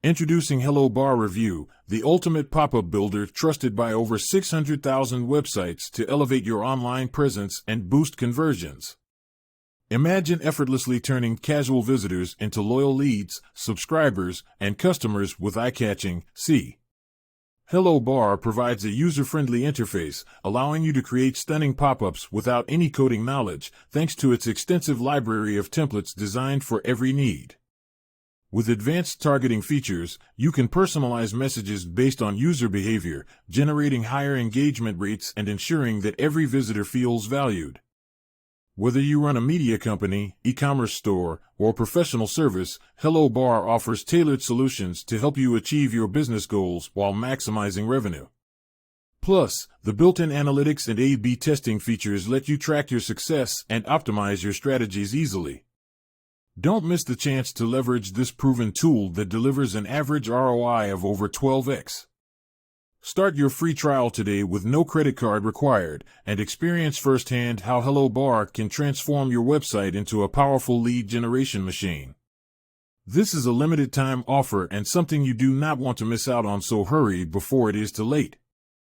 Introducing HelloBar Review, the ultimate pop-up builder trusted by over 600,000 websites to elevate your online presence and boost conversions. Imagine effortlessly turning casual visitors into loyal leads, subscribers, and customers with eye-catching "See." HelloBar provides a user-friendly interface, allowing you to create stunning pop-ups without any coding knowledge, thanks to its extensive library of templates designed for every need. With advanced targeting features, you can personalize messages based on user behavior, generating higher engagement rates and ensuring that every visitor feels valued. Whether you run a media company, e-commerce store, or professional service, HelloBar offers tailored solutions to help you achieve your business goals while maximizing revenue. Plus, the built-in analytics and A/B testing features let you track your success and optimize your strategies easily. Don't miss the chance to leverage this proven tool that delivers an average ROI of over 12x. Start your free trial today with no credit card required and experience firsthand how HelloBar can transform your website into a powerful lead generation machine. This is a limited time offer and something you do not want to miss out on, so hurry before it is too late.